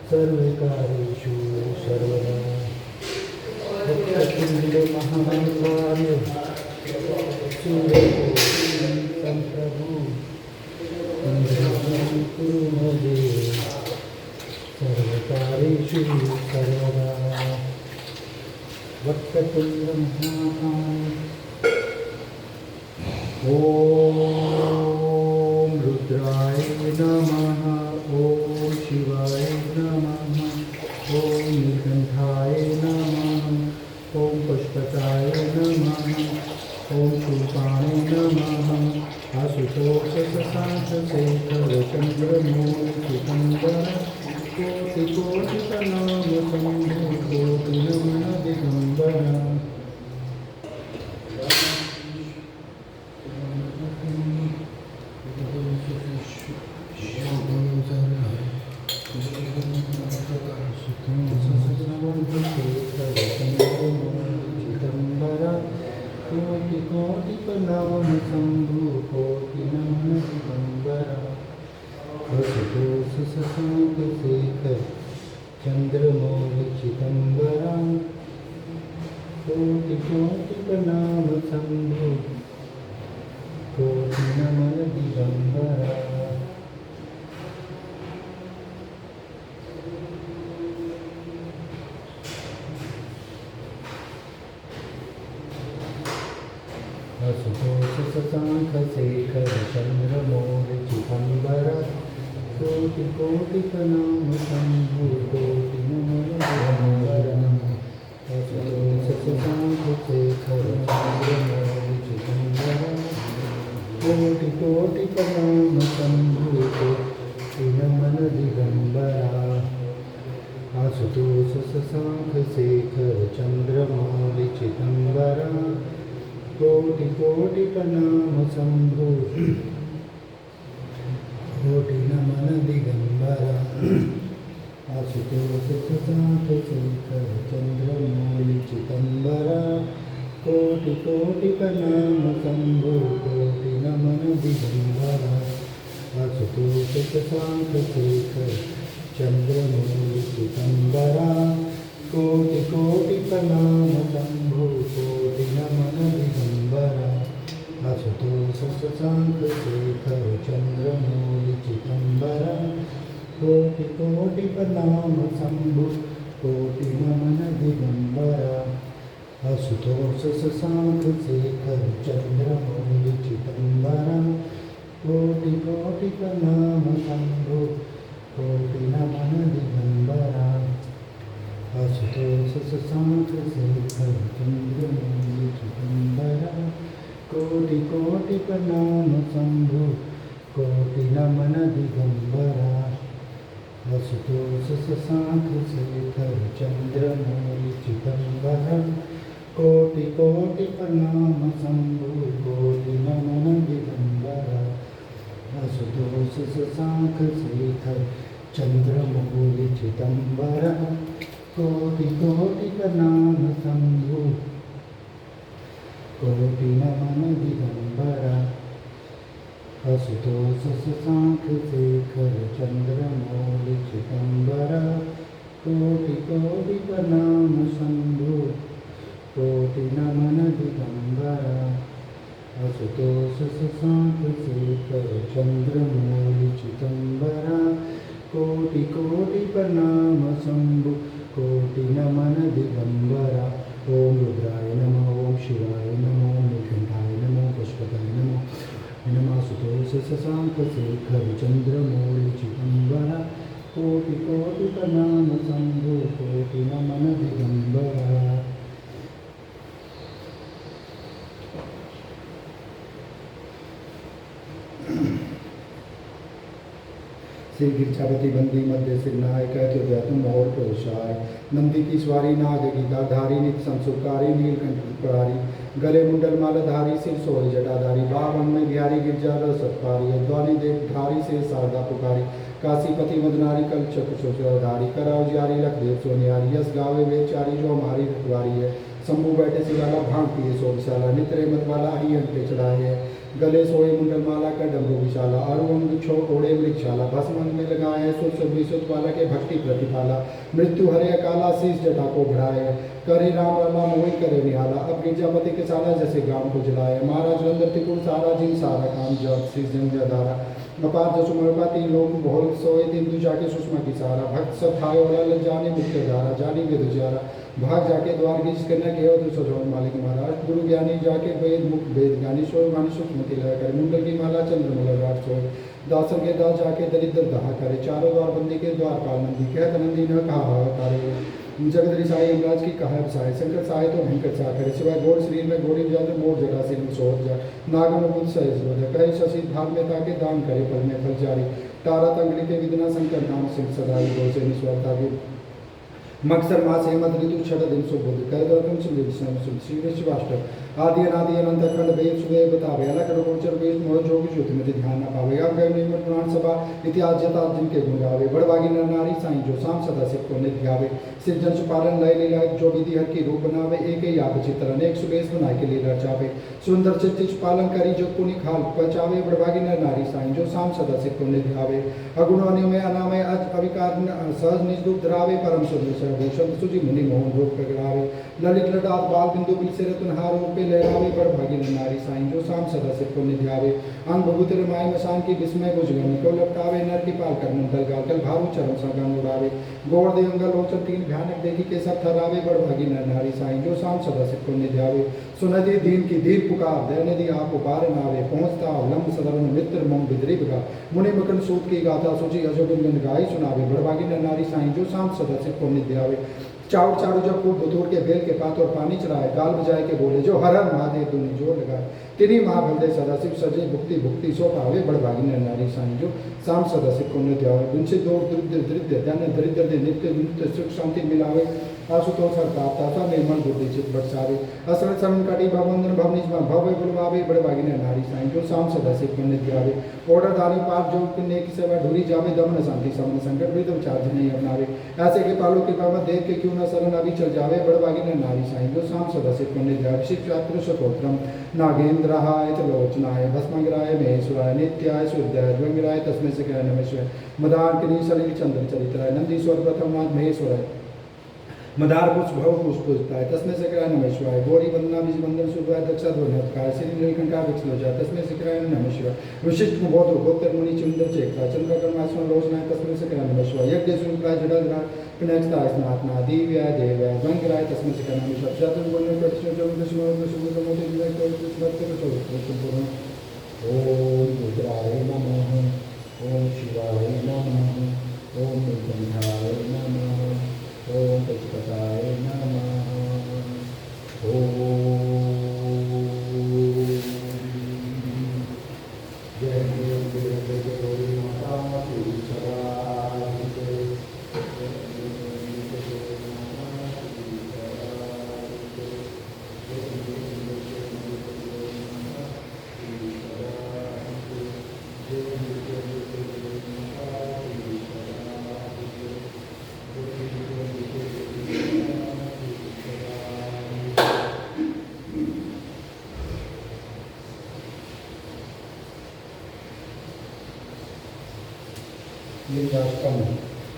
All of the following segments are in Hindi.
सर्वकारेषु सर्वदा महाकाय संप्रभु कुरु मे सर्वकारेषु सर्वदा वक्रतुण्ड महाकाय। ओम रुद्राय नमः, ओम शिवाय नमः, ओम नीलकंठाय नमः, ओम पुष्पकाय नमः, ओम शूपाय नमः। आशुतोष शशांक शेखर चंद्रमौलिकंदर कोटि कोटि प्रणाम शंभो कोटि नमन दिगंबर। कोटि कोटि प्रणाम शंभो कोटि नमन दिगंबर। आशुतोष शशांक शेखर चंद्रमौलिकंदर कोटि कोटि प्रणाम शंभो कोटि नमन दिगंबर। आशुतोष शशांक शेखर चंद्रमौलिकंदर कोटि कोटि प्रणाम शंभो कोटि नमन दिगंबर। आशुतोष शशांक शेखर चंद्रमौलिकंदर कोटि कोटि प्रणाम शंभो कोटि नमन दिगंबर। आशुतोष शशांक शेखर चंद्रमौलिकंदर कोटि कोटि प्रणाम शंभो कोटि नमन दिगंबर। आशुतोष शशांक शेखर चंद्रमौलिकंदर कोटि कोटि प्रणाम शंभो कोटि नमन दिगंबर। आशुतोष शशांक शेखर चंद्रमौलिकंदर कोटि कोटि प्रणाम शंभो कोटि नमन दिगंबर। आशुतोष शशांक शेखर चंद्रमौलिकंदर कोटि कोटि प्रणाम शंभो कोटि नमन दिगंबर। आशुतोष शशांक शेखर चंद्रमौलिकंदर कोटि कोटि प्रणाम शंभो कोटि नमन दिगंबर। आशुतोष शशांक शेखर चंद्रमौलिकंदर कोटि कोटि प्रणाम शंभो कोटि नमन दिगंबर। आशुतोष शशांक शेखर चंद्रमौलिकंदर कोटि कोटि प्रणाम शंभो कोटि नमन दिगंबर। आशुतोष शशांक शेखर चंद्रमौलिकंदर कोटि कोटि प्रणाम शंभो कोटि नमन दिगंबर। आशुतोष शशांक शेखर चंद्रमौलिकंदर कोटि कोटि प्रणाम शंभो कोटि नमन दिगंबर। आशुतोष शशांक शेखर चंद्रमौलिकंदर कोटि कोटि प्रणाम शंभो कोटि नमन दिगंबर। ओम रुद्राय नमः, ओम शिवाय शशाङ्कशेखर चन्द्रमौलिचिदम्बरा कोटि कोटि प्रणाम शम्भो कोटि नमन दिगम्बरा। श्री गिरजापति बंदी मध्य सिरनाय कहते तुम और पुरुषाय नंदी की स्वारी नाग गीताधारी नित्य संसुकारी नीलकंठ पुरारी गले मुंडल मालाधारी सिर सोहरी जटाधारी बावन में बिहारी गिरजा सत्पारी अद्वानी देव धारी से शारदा पुकारी काशीपति मदनारी कल चकुधारी कराव जियारी लखदेव सोनियारी यश गावे वेचारी जो हमारी रखवारी है शंभू बैठे सिवाला भांग पिए सोमशाला नित्रे मत वाला ही अंक पे चढ़ाए है गले सोए मुंडल माला का डमरू विशाला अरुण छो ओढ़े मृक्षाला भस्मन में लगाए है सुर विशुद्ध वाला के भक्ति प्रतिपाला मृत्यु हरे अकाला शीश जटा को बढ़ाए करे राम रमा मोहि करे निहाला अब गिरजापति के साला जैसे गांव को जलाए महाराज रंद्र त्रिपुर सारा जिन सारा काम जब श्री जंग धारा अपार जसुमरपा तीन लोग बहुल सोए तीन दु जाके सुषमा की सारा भक्त सब थाय और जाने मुक्त धारा जानी विदु जारा भाग जाके द्वार गीज करने के हो तो सजोन मालिक महाराज गुरु ज्ञानी जाके वेद मुक्त वेद ज्ञानी सोए वाणी सुखमति लगा करे मुंडल की माला चंद्रमला राज सोए दासन के दास जाके दरिद्र दहा करे चारों द्वार बंदी के द्वार पाल नंदी कहत नंदी न कहा करे जगदरी साई यमराज की कहा साय शंकर साय तो भयंकर सा करे सिवाय गोर शरीर में गोरी जात मोर जटा सिर में सोच जा नाग में बुद्ध सह कहे शशि भाग में ताके दान करे फल में फल जारी तारा तंगड़ी के विदना शंकर नाम सिंह सदाई गो से निस्वार्था भी मक्सर मास हेमंत ऋतु छठ दिन सुबुद्ध कर दर्पण श्री विश्वाष्टक आदि अनादि अनंत अखंड वेद सुदेव बतावे अलग गोचर वेद मोह जोग ज्योति में ध्यान न पावे अब गए नियम पुराण सभा इतिहास जता जिनके गुण गावे बड़भागी नर नारी साईं जो शाम सदा सिख को नित्य गावे सिरजन सुपालन लय लीला जो विधि हर की रूप बनावे एक ही याद चित्र अनेक सुबेश बनाए के लिए रचावे सुंदर चित्त पालन करी जो पुनि खाल पचावे बड़भागी नर नारी साईं जो शाम सदा सिख को नित्य गावे अगुणों में अनामय अविकार सहज निज रूप धरावे परम सुंदर भूषण सुजी मुनि मोहन रूप प्रगटावे ललित लटात बाल बिंदु बिल से रतनहार रूप लहरावे बड़भागी नारी साईं जो शाम सदा सिर को निध्यावे अंग भभूत रमाय मसान की विस्मय बुझगन को लपटावे नर की पाल कर मंडल गाल भारू चरम संगम उड़ावे गौड़ देवंगल लोचन तीन भयानक देखी के सब थरावे बड़भागी नारी साईं जो शाम सदा सिर को निध्यावे सुनदी दीन की दीन पुकार दैनदी आप उपार नावे पहुंचता लंब सदरन मित्र मम बिदरी बगा मुनि मकन सूत की गाथा सूची अजोबिंद गाई सुनावे बड़भागी नारी साईं जो शाम सदा सिर को निध्यावे चाउर चारू जब खूब धुतूर के बेल के पात और पानी चढ़ाए गाल बजाए के बोले जो हर हर महादेव दुनि जोर लगाए तिनी महाबलदे सदाशिव सजे भुक्ति भुक्ति सो पावे बड़भागी नारी साईं जो शाम सदाशिव को नित्य आवे उनसे दो दरिद्र धन दरिद्र दे नित्य नित्य सुख शांति मिलावे आशुतोष प्राप्त निर्मल बुद्धि चित बरसावे असरण शरण काटी भवंदन भवनिज भव्य बुलवावे बड़भागी नारी साईं जो शाम सदाशिव को नित्य आवे ऑर्डर दानी पाप जो करने की सेवा ढूरी जावे दमन शांति समन संकट वृद्ध चार्ज नहीं अपनावे ऐसे के पालो के पावा देव के क्यों न शरण अभी चल जावे बड़भागी नारी साईं जो शाम सदाशिव को नित्य आवे शिक्षात्र शतोत्रम नागेन्द्रहाय त्रिलोचनाय भस्मंगराय महेश्वराय नित्याय सूर्याय द्वंगराय तस्मै से कहना नमः मदार किनी सलिल चंद्र चरित्राय नंदीश्वर प्रथम नाथ महेश्वराय मदार पुष्प भव पुष्प पूजता है तस्में से कराय नमः शिवाय गौरी वंदना बीज बंदन सुभाय दक्षा ध्वनिकार श्री नीलकंठा विक्षलोचा तस्में से कराय नमः शिवाय विशिष्ट गोत्र गोत्र मुनि चुंदर चेकता चंद्रकर्मास्म रोचना तस्में से कराय नमः शिवाय यज्ञ सुनप्राय जडलरा पिनक्षता स्नातना दिव्याय देवाय द्वंगराय तस्में से कराय नमः शिवाय जातन गुण प्रतिष्ठा जो दशमो दशमो मोते दिवाय को वर्तन ओम रुद्राय नमः ओम शिवाय नमः ओम नीलकंठाय नमः ओम पशुपताय नमः ओम जय जय गौरी माता श्री सदाय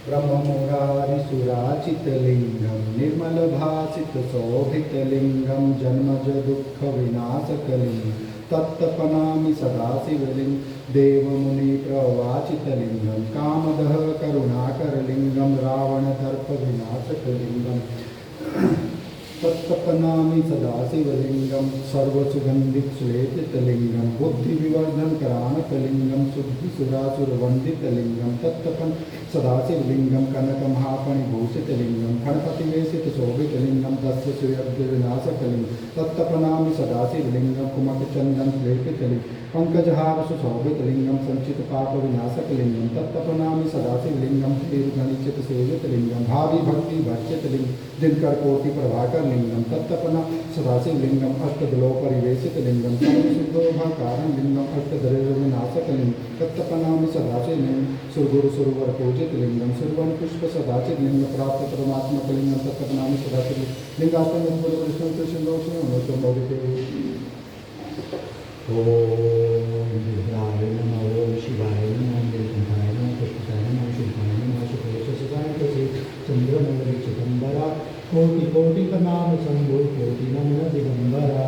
ब्रह्ममुरारिसुराचितलिङ्गं निर्मलभासितशोभितलिङ्गं जन्मज दुःखविनाशकलिङ्गं तत्तपनामि सदा शिवलिङ्गं देवमुनिप्रवाचितलिङ्गं कामदः करुणाकरलिङ्गं रावणदर्पविनाशकलिङ्गं तत्तप तत्तपनामि सदाशिवलिङ्गं सर्वसुगन्धिश्वेतलिङ्गं बुद्धिविवर्धनकरानकलिङ्गं शुद्धिसुरासुरवन्दितलिङ्गं तत्तपन सदाशिवलिङ्गं कनकमहाफणिभूषितलिङ्गं फणपतिवेशितशोभितलिङ्गं तस्य सुयज्ञविनाशकलिङ्गं तत्तपनामि सदाशिवलिङ्गं कुमकचन्दनलेपितलिङ्गं पंकजहार सुशोभितलिङ्गं संचितपापविनाशकलिङ्गं तत्तपनामि सदाशिवलिङ्गं श्रीर्गणिचितसेवितलिङ्गं भावि भक्तिभर्जितलिङ्गं दिनकरकोटि प्रभाकरलिङ्गं तत्तपना सदाशिवलिङ्गं अष्टदलोपरिवेशितलिङ्गं सर्वशुद्धोभाकारणलिङ्गं अष्टदरिद्रविनाशकलिङ्गं तत्तपनामि सदाशिवलिङ्गं सुरगुरुसुरवरपूजितलिङ्गं सुरवनपुष्पसदाशिवलिङ्गं प्राप्तपरमात्मकलिङ्गं तत्तपनामि सदाशिवलिङ्गाष्टमिद्गुरुकृष्णं कृष्णदोषं ओम रुद्राय नमः ओम शिवाय नमः नीलकंठाय नमः पुष्पकाय नमः शुभाय नमः शुक्लेशसुताय चंद्रमौली चिदंबरा कोटि कोटि का नाम शंभो कोटि नमन दिगंबरा।